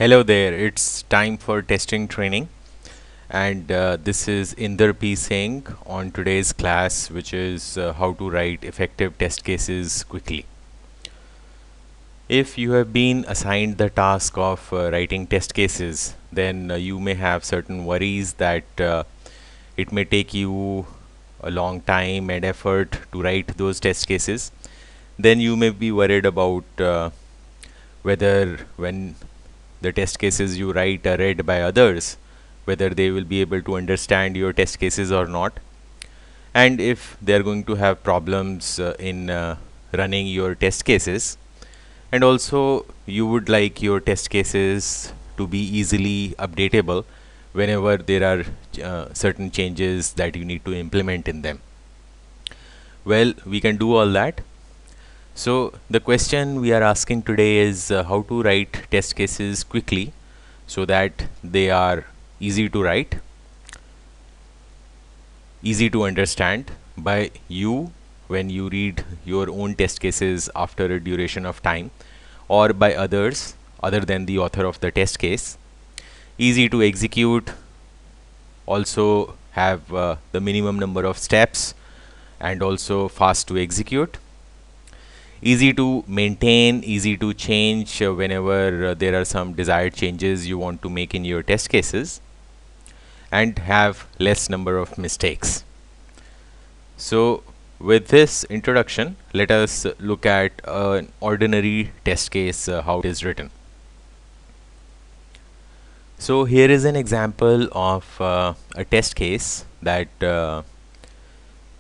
Hello there, it's time for testing training, and this is Inder P. Singh on today's class, which is how to write effective test cases quickly. If you have been assigned the task of writing test cases, then you may have certain worries that it may take you a long time and effort to write those test cases. Then you may be worried about whether when the test cases you write are read by others, whether they will be able to understand your test cases or not, and if they are going to have problems in running your test cases. And also, you would like your test cases to be easily updatable whenever there are certain changes that you need to implement in them. Well, we can do all that. So the question we are asking today is how to write test cases quickly so that they are easy to write, easy to understand by you when you read your own test cases after a duration of time, or by others other than the author of the test case, easy to execute, also have the minimum number of steps, and also fast to execute, easy to maintain, easy to change whenever there are some desired changes you want to make in your test cases, and have less number of mistakes. So with this introduction, let us look at an ordinary test case, how it is written. So here is an example of a test case that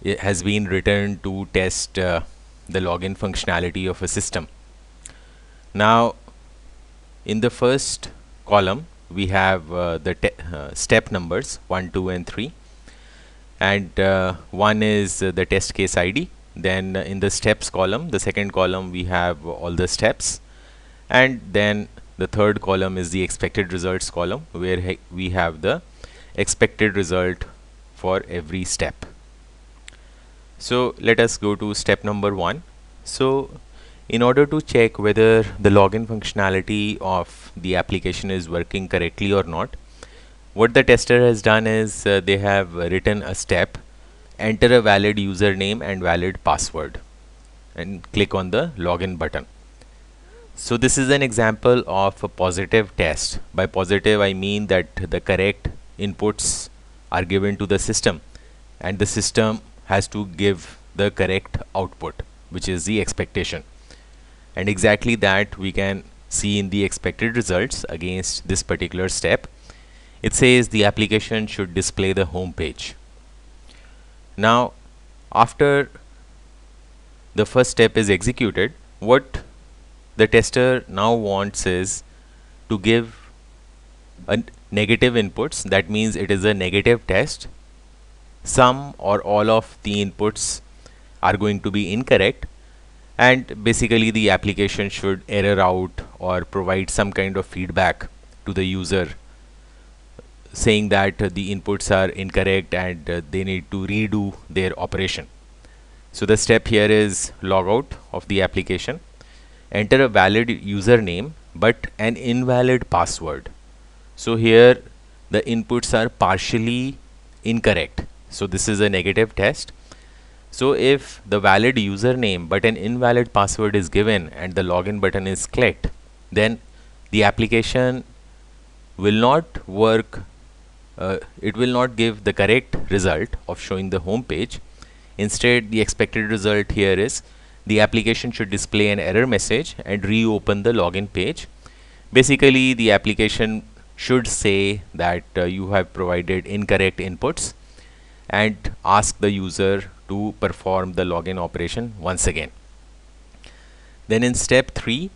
it has been written to test the login functionality of a system. Now, in the first column, we have the step numbers 1, 2, and 3, and 1 is the test case ID. Then in the steps column, the second column, we have all the steps, and then the third column is the expected results column, where we have the expected result for every step. So let us go to step number 1. So in order to check whether the login functionality of the application is working correctly or not, what the tester has done is they have written a step: enter a valid username and valid password, and click on the login button. So this is an example of a positive test. By positive, I mean that the correct inputs are given to the system, and the system has to give the correct output, which is the expectation. And exactly that we can see in the expected results against this particular step. It says the application should display the home page. Now, after the first step is executed, what the tester now wants is to give a negative inputs. That means it is a negative test. Some or all of the inputs are going to be incorrect, and basically the application should error out or provide some kind of feedback to the user saying that the inputs are incorrect and they need to redo their operation. So the step here is logout of the application, enter a valid username but an invalid password. So here the inputs are partially incorrect. So this is a negative test. So if the valid username but an invalid password is given and the login button is clicked, then the application will not work. It will not give the correct result of showing the home page. Instead, the expected result here is the application should display an error message and reopen the login page. Basically, the application should say that you have provided incorrect inputs and ask the user to perform the login operation once again. Then in step 3,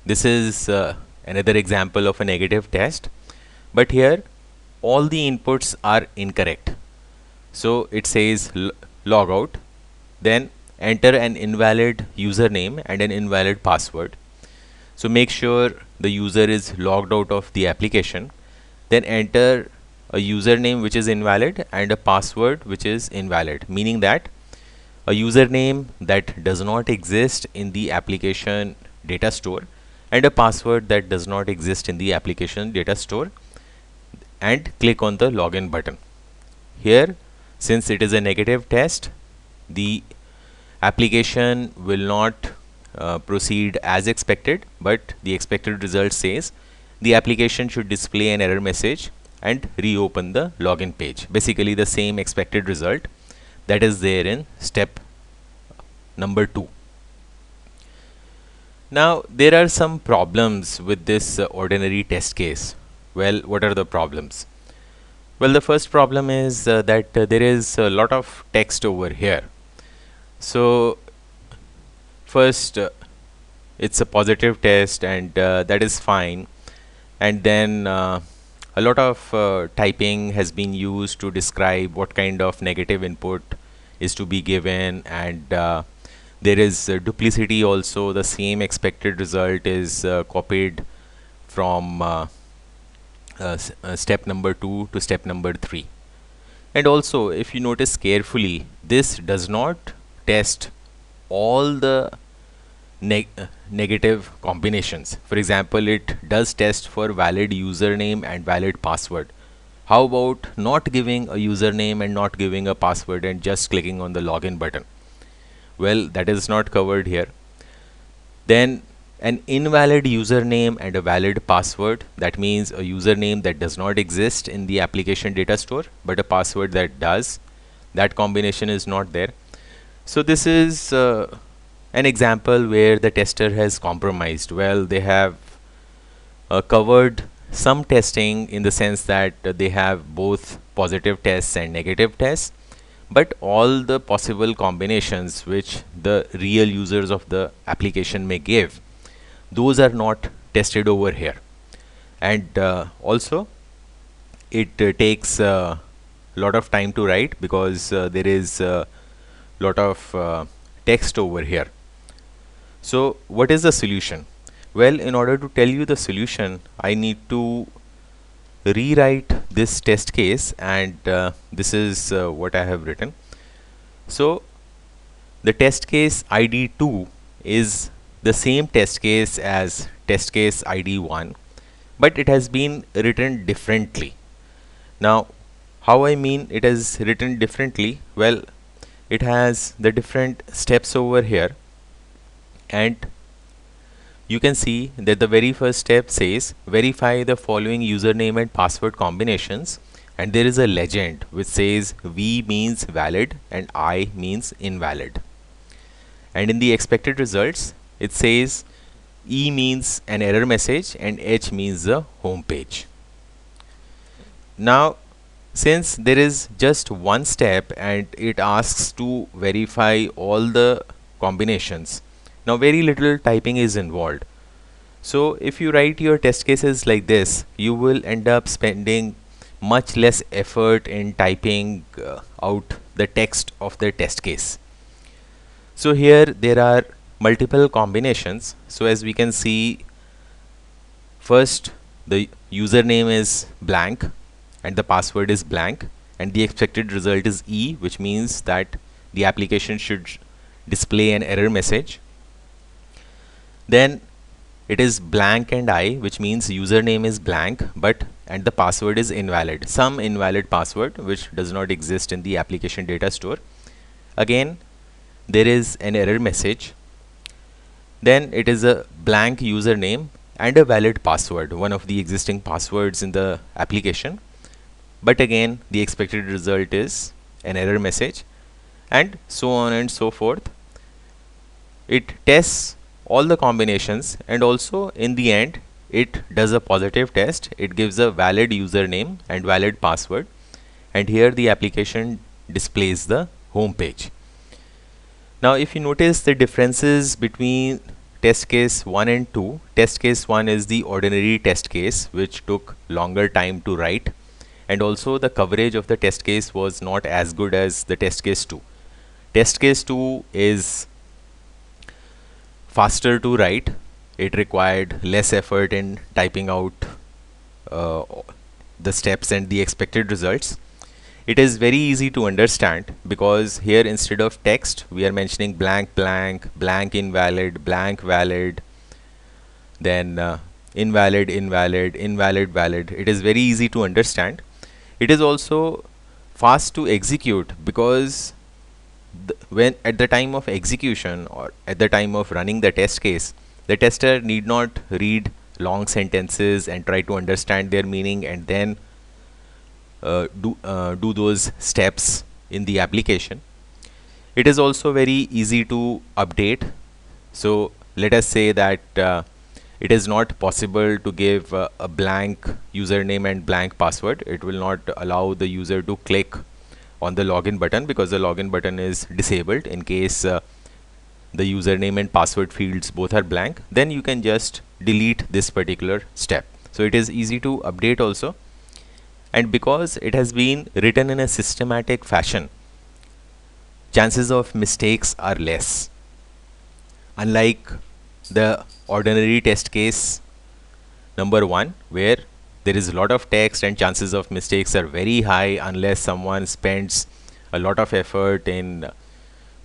this is another example of a negative test, but here all the inputs are incorrect. So it says logout, then enter an invalid username and an invalid password. So make sure the user is logged out of the application, then enter a username which is invalid and a password which is invalid, meaning that a username that does not exist in the application data store and a password that does not exist in the application data store, and click on the login button. Here, since it is a negative test, the application will not proceed as expected, but the expected result says the application should display an error message and reopen the login page. Basically the same expected result that is there in step number 2. Now there are some problems with this ordinary test case. Well, what are the problems? Well, the first problem is that there is a lot of text over here. So first it's a positive test, and that is fine, and then a lot of typing has been used to describe what kind of negative input is to be given, and there is duplicity also. The same expected result is copied from step number 2 to step number 3. And also, if you notice carefully, this does not test all the negative combinations. For example, it does test for valid username and valid password. How about not giving a username and not giving a password and just clicking on the login button? Well, that is not covered here. Then an invalid username and a valid password, that means a username that does not exist in the application data store but a password that does, that combination is not there. So this is an example where the tester has compromised. Well, they have covered some testing in the sense that they have both positive tests and negative tests, but all the possible combinations which the real users of the application may give, those are not tested over here. And also it takes a lot of time to write, because there is a lot of text over here. So what is the solution? Well, in order to tell you the solution, I need to rewrite this test case, and this is what I have written. So the test case ID2 is the same test case as test case ID1, but it has been written differently. Now, how I mean it is written differently? Well, it has the different steps over here, and you can see that the very first step says verify the following username and password combinations, and there is a legend which says V means valid and I means invalid. And in the expected results, it says E means an error message and H means the home page. Now, since there is just one step and it asks to verify all the combinations, now very little typing is involved. So if you write your test cases like this, you will end up spending much less effort in typing out the text of the test case. So here there are multiple combinations. So as we can see, first the username is blank and the password is blank, and the expected result is E, which means that the application should display an error message. Then it is blank and I, which means username is blank and the password is invalid, some invalid password which does not exist in the application data store. Again, there is an error message. Then it is a blank username and a valid password, one of the existing passwords in the application, but again the expected result is an error message, and so on and so forth. It tests all the combinations, and also in the end it does a positive test. It gives a valid username and valid password, and here the application displays the home page. Now if you notice the differences between test case 1 and 2, test case 1 is the ordinary test case which took longer time to write, and also the coverage of the test case was not as good as the test case 2. Test case 2 is faster to write. It required less effort in typing out the steps and the expected results. It is very easy to understand, because here instead of text we are mentioning blank blank, blank invalid, blank valid, then invalid, invalid, invalid, valid. It is very easy to understand. It is also fast to execute because when at the time of execution or at the time of running the test case, the tester need not read long sentences and try to understand their meaning and then do those steps in the application. It is also very easy to update. So let us say that it is not possible to give a blank username and blank password. It will not allow the user to click on the login button because the login button is disabled. In case the username and password fields both are blank, then you can just delete this particular step. So it is easy to update also, and because it has been written in a systematic fashion, chances of mistakes are less. Unlike the ordinary test case number 1, where there is a lot of text and chances of mistakes are very high unless someone spends a lot of effort in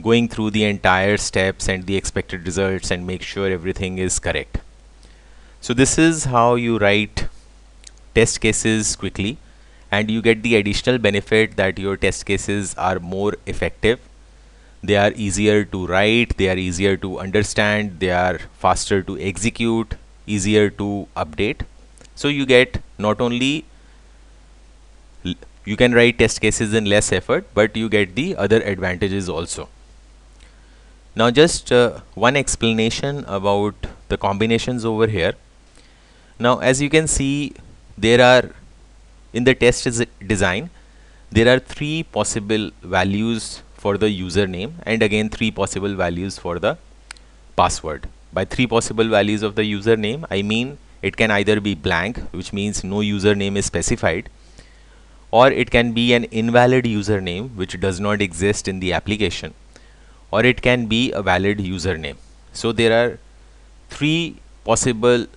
going through the entire steps and the expected results and make sure everything is correct. So this is how you write test cases quickly, and you get the additional benefit that your test cases are more effective. They are easier to write, they are easier to understand, they are faster to execute, easier to update. So you get not only you can write test cases in less effort, but you get the other advantages also. Now just one explanation about the combinations over here. Now as you can see, there are in the test design, there are 3 possible values for the username and again 3 possible values for the password. By 3 possible values of the username, I mean it can either be blank, which means no username is specified, or it can be an invalid username which does not exist in the application, or it can be a valid username. So there are 3 possible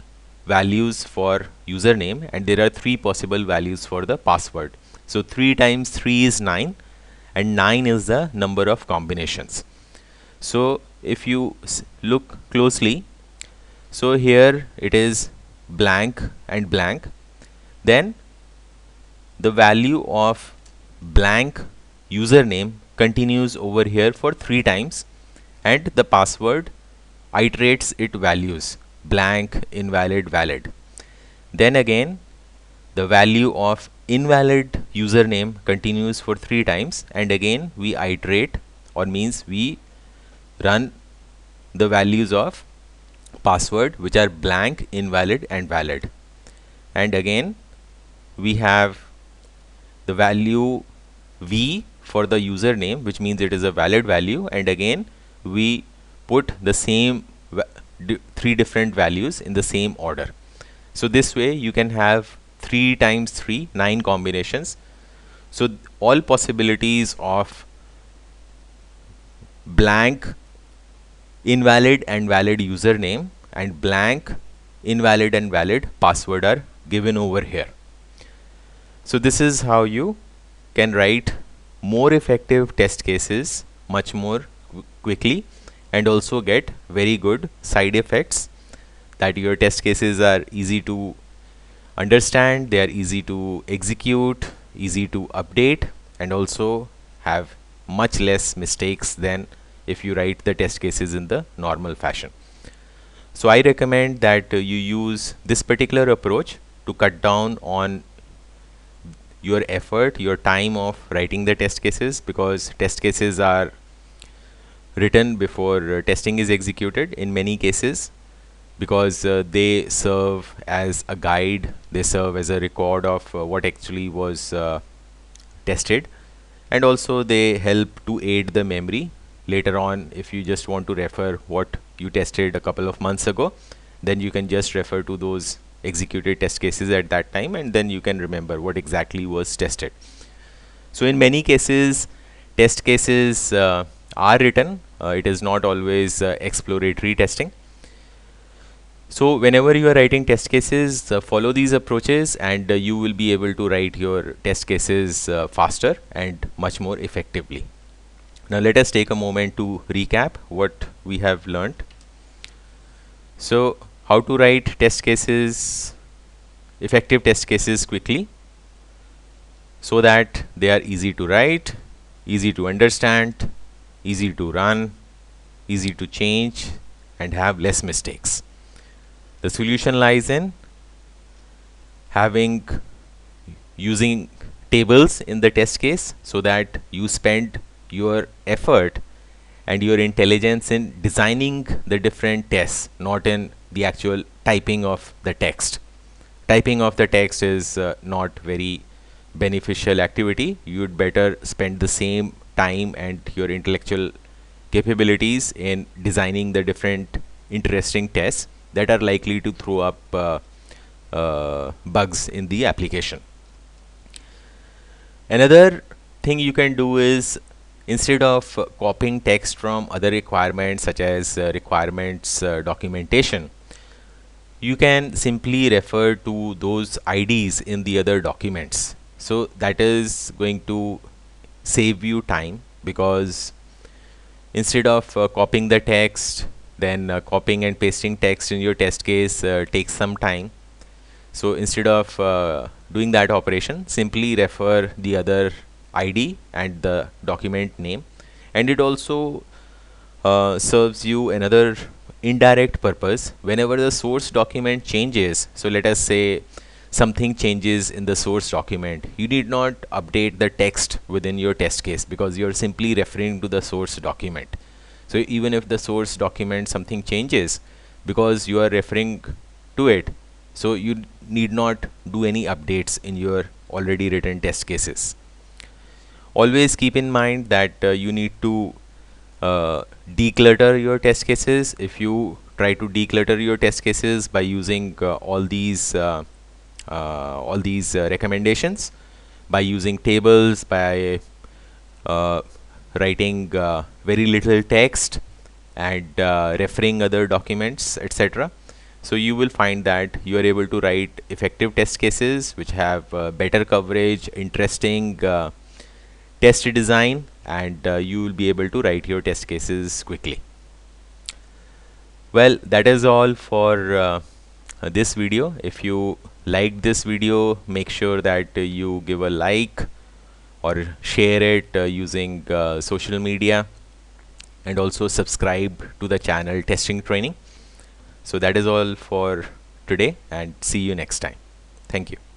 values for username and there are 3 possible values for the password. So 3 times 3 is 9, and 9 is the number of combinations. So if you look closely, so here it is blank and blank, then the value of blank username continues over here for 3 times, and the password iterates its values blank, invalid, valid. Then again the value of invalid username continues for 3 times, and again we iterate, or means we run the values of password which are blank, invalid and valid. And again we have the value v for the username, which means it is a valid value, and again we put the same 3 different values in the same order. So this way you can have 3 times 3, 9 combinations. So all possibilities of blank, invalid and valid username and blank, invalid and valid password are given over here. So this is how you can write more effective test cases much more quickly, and also get very good side effects, that your test cases are easy to understand, they are easy to execute, easy to update, and also have much less mistakes than if you write the test cases in the normal fashion. So I recommend that you use this particular approach to cut down on your effort, your time of writing the test cases, because test cases are written before testing is executed in many cases, because they serve as a guide, they serve as a record of what actually was tested, and also they help to aid the memory. Later on, if you just want to refer what you tested a couple of months ago, then you can just refer to those executed test cases at that time, and then you can remember what exactly was tested. So in many cases, test cases are written. It is not always exploratory testing. So whenever you are writing test cases, follow these approaches, and you will be able to write your test cases faster and much more effectively. Now let us take a moment to recap what we have learnt. So how to write test cases, effective test cases quickly, so that they are easy to write, easy to understand, easy to run, easy to change, and have less mistakes. The solution lies in using tables in the test case, so that you spend your effort and your intelligence in designing the different tests, not in the actual typing of the text. Typing of the text is not very beneficial activity. You'd better spend the same time and your intellectual capabilities in designing the different interesting tests that are likely to throw up bugs in the application. Another thing you can do is, instead of copying text from other requirements such as requirements documentation, you can simply refer to those IDs in the other documents. So that is going to save you time, because instead of copying the text, then copying and pasting text in your test case takes some time. So instead of doing that operation, simply refer the other ID and the document name, and it also serves you another indirect purpose. Whenever the source document changes, so let us say something changes in the source document, you need not update the text within your test case, because you are simply referring to the source document. So even if the source document something changes, because you are referring to it, so you need not do any updates in your already written test cases. Always keep in mind that you need to declutter your test cases. If you try to declutter your test cases by using all these recommendations, by using tables, by writing very little text, and referring other documents, etc., so you will find that you are able to write effective test cases which have better coverage, interesting test design, and you will be able to write your test cases quickly. Well, that is all for this video. If you liked this video, make sure that you give a like or share it using social media, and also subscribe to the channel Testing Training. So that is all for today, and see you next time. Thank you.